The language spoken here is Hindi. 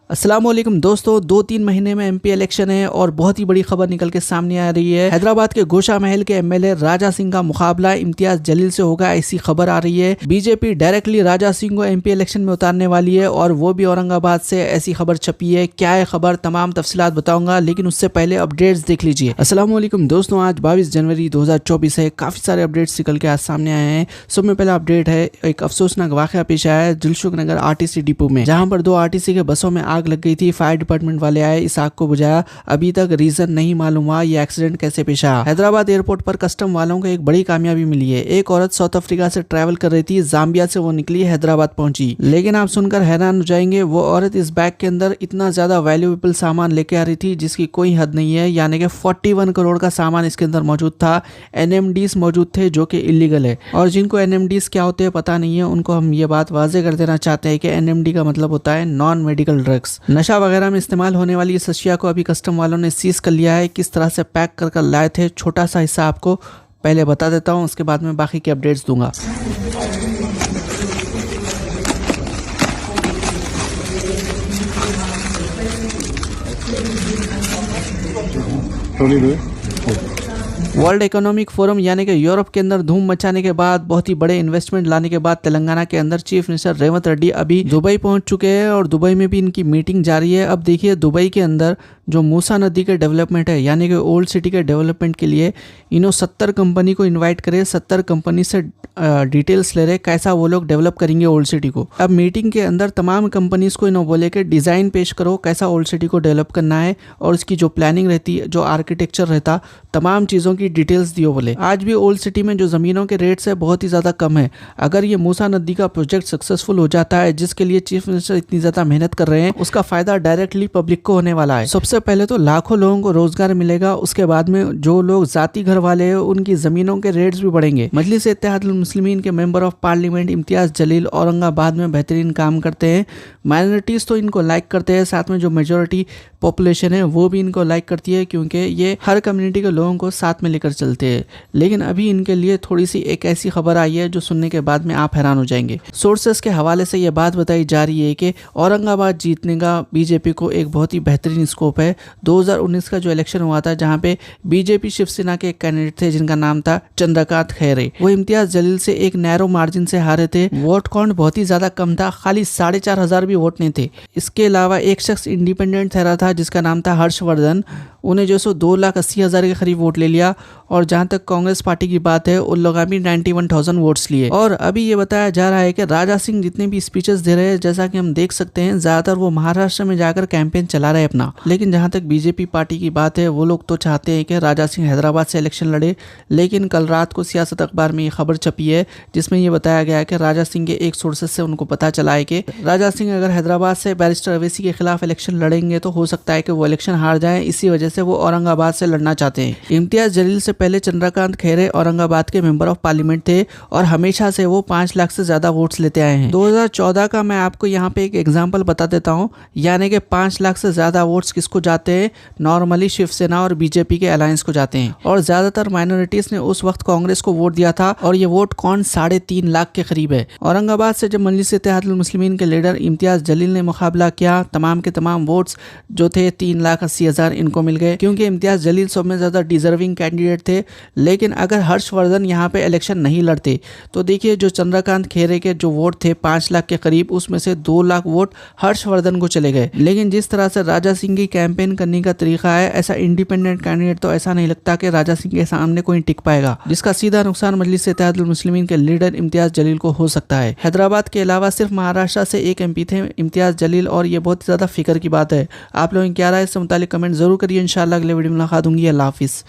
अस्सलामुअलैकुम दोस्तों, 2-3 महीने में एमपी इलेक्शन है और बहुत ही बड़ी खबर निकल के सामने आ रही है। हैदराबाद के गोशा महल के एमएलए राजा सिंह का मुकाबला इम्तियाज जलील से होगा, ऐसी खबर आ रही है। बीजेपी डायरेक्टली राजा सिंह को एमपी इलेक्शन में उतारने वाली है और वो भी औरंगाबाद से, ऐसी खबर छपी है। क्या है खबर, तमाम तफसीलात बताऊंगा, लेकिन उससे पहले अपडेट्स देख लीजिए। अस्सलामुअलैकुम दोस्तों, आज 22 जनवरी 2024 है। काफी सारे अपडेट्स निकल के आज सामने आए हैं। सब में पहला अपडेट है, एक अफसोसनाक वाकया पेश आया है दिलसुख नगर आरटीसी डिपो में, जहां पर 2 आरटीसी के बसों में आग लग गई थी। फायर डिपार्टमेंट वाले आए, इस आग को बुझाया। अभी तक रीजन नहीं मालूम हुआ ये एक्सीडेंट कैसे पेश आया। हैदराबाद एयरपोर्ट पर कस्टम वालों को एक बड़ी कामयाबी मिली है। एक औरत साउथ अफ्रीका से ट्रैवल कर रही थी, जाम्बिया से वो निकली, हैदराबाद पहुंची। लेकिन आप सुनकर हैरान हो जाएंगे, वो औरत इस बैग के अंदर इतना ज्यादा वैल्यूएबल सामान लेके आ रही थी जिसकी कोई हद नहीं है। यानी कि 41 करोड़ का सामान इसके अंदर मौजूद था। एनएमडीज मौजूद थे जो कि इलीगल है, और जिनको एनएमडीज क्या होते हैं पता नहीं है, उनको हम ये बात वाजे कर देना चाहते हैं कि एनएमडी का मतलब होता है नॉन मेडिकल ड्रग्स। नशा वगैरह में इस्तेमाल होने वाली इस अशिया को अभी कस्टम वालों ने सीज कर लिया है। किस तरह से पैक कर लाए थे, छोटा सा हिस्सा आपको पहले बता देता हूँ, उसके बाद में बाकी के अपडेट्स दूंगा। वर्ल्ड इकोनॉमिक फोरम यानी कि यूरोप के अंदर धूम मचाने के बाद, बहुत ही बड़े इन्वेस्टमेंट लाने के बाद, तेलंगाना के अंदर चीफ मिनिस्टर रेवंत रेड्डी अभी दुबई पहुंच चुके हैं और दुबई में भी इनकी मीटिंग जारी है। अब देखिए, दुबई के अंदर जो मूसा नदी के डेवलपमेंट है यानी कि ओल्ड सिटी के डेवलपमेंट के लिए इन्हों 70 कंपनी को इन्वाइट करे। 70 कंपनी से डिटेल्स ले रहे कैसा वो लोग डेवलप करेंगे ओल्ड सिटी को। अब मीटिंग के अंदर तमाम कंपनीज को इन्होंने बोले कि डिज़ाइन पेश करो कैसा ओल्ड सिटी को डेवलप करना है, और इसकी जो प्लानिंग रहती है, जो आर्किटेक्चर रहता, तमाम चीज़ों की डिटेल्स दियो बोले। आज भी ओल्ड सिटी में जो ज़मीनों के रेट्स है बहुत ही ज़्यादा कम है। अगर ये मूसा नदी का प्रोजेक्ट सक्सेसफुल हो जाता है, जिसके लिए चीफ मिनिस्टर इतनी ज़्यादा मेहनत कर रहे हैं, उसका फ़ायदा डायरेक्टली पब्लिक को होने वाला है। सबसे पहले तो लाखों लोगों को रोजगार मिलेगा, उसके बाद में जो लोग जाती घर वाले हैं उनकी ज़मीनों के रेट्स भी बढ़ेंगे। मजलिस इत्तेहादुल मुस्लिमीन के member of parliament Imtiaz Jaleel Aurangabad में बेहतरीन काम करते हैं। माइनॉरिटीज़ तो इनको लाइक करते हैं, साथ में जो मेजोरिटी पॉपुलेशन है वो भी इनको लाइक करती है, क्योंकि ये हर कम्युनिटी के लोगों को साथ में लेकर चलते हैं। लेकिन अभी इनके लिए थोड़ी सी एक ऐसी खबर आई है जो सुनने के बाद में आप हैरान हो जाएंगे। सोर्सेस के हवाले से ये बात बताई जा रही है कि औरंगाबाद जीतने का बीजेपी को एक बहुत ही बेहतरीन स्कोप है। 2019 का जो इलेक्शन हुआ था, जहां पे बीजेपी शिवसेना के एक कैंडिडेट थे जिनका नाम था चंद्रकांत खैरे, वो इम्तियाज जलील से एक नैरो मार्जिन से हारे थे। वोट काउंट बहुत ही ज्यादा कम था, खाली 4,500 भी वोट नहीं थे। इसके अलावा एक शख्स इंडिपेंडेंट ठहरा था जिसका नाम था हर्षवर्धन, उन्हें जो 2,80,000 के करीब वोट ले लिया। और जहां तक कांग्रेस पार्टी की बात है, उन लोगों भी 91,000 वोट्स लिए। और अभी ये बताया जा रहा है कि राजा सिंह जितने भी स्पीचेस दे रहे हैं, जैसा कि हम देख सकते हैं, ज्यादातर वो महाराष्ट्र में जाकर कैंपेन चला रहे अपना। लेकिन जहां तक बीजेपी पार्टी की बात है, वो लोग तो चाहते हैं कि राजा सिंह हैदराबाद से इलेक्शन लड़े। लेकिन कल रात को सियासत अखबार में ये खबर छपी है जिसमें ये बताया गया है कि राजा सिंह के एक सोर्सेस से उनको पता चला है कि राजा सिंह अगर हैदराबाद से बैरिस्टर अवैसी के खिलाफ इलेक्शन लड़ेंगे तो हो सकता है कि वो इलेक्शन हार जाए। इसी वजह से वो औरंगाबाद से लड़ना चाहते हैं। इम्तियाज जलील से पहले चंद्रकांत खैरे औरंगाबाद के मेंबर ऑफ पार्लियामेंट थे और हमेशा से वो 5 लाख से ज्यादा वोट्स लेते आए हैं। 2014 का मैं आपको यहाँ पे एक एग्जांपल बता देता हूँ, यानी कि 5 लाख से ज्यादा वोट्स किसको जाते हैं, नॉर्मली शिवसेना और बीजेपी के अलायंस को जाते हैं। और ज्यादातर माइनॉरिटीज ने उस वक्त कांग्रेस को वोट दिया था, और ये वोट काउंट 3.5 लाख के करीब है। औरंगाबाद से जब मजलिस इत्तेहादुल मुस्लिमीन के लीडर इम्तियाज जलील ने मुकाबला किया, तमाम के तमाम वोट्स जो थे 3,80,000 इनको मिल गए, क्योंकि इम्तियाज जलील सब में ज्यादा डिजर्विंग कैंडिडेट थे। लेकिन अगर हर्षवर्धन यहाँ पे इलेक्शन नहीं लड़ते तो देखिए, जो चंद्रकांत खैरे के जो वोट थे 5 लाख के करीब, उसमें से 2 लाख वोट हर्षवर्धन को चले गए। लेकिन जिस तरह से राजा सिंह की कैंपेन करने का तरीका है, ऐसा इंडिपेंडेंट कैंडिडेट तो ऐसा नहीं लगता कि राजा सिंह के सामने कोई टिक पाएगा, जिसका सीधा नुकसान मजलिस इत्तेहादुल मुस्लिमीन के लीडर इम्तियाज जलील को हो सकता है। हैदराबाद के अलावा सिर्फ महाराष्ट्र से एक एमपी थे इम्तियाज जलील, और ये बहुत ज्यादा फिक्र की बात है। आप लोगों की क्या राय है इससे मुतालिक कमेंट जरूर करिए। इंशाल्लाह अगले वीडियो में मुलाकात होगी। अल्लाह हाफिज़।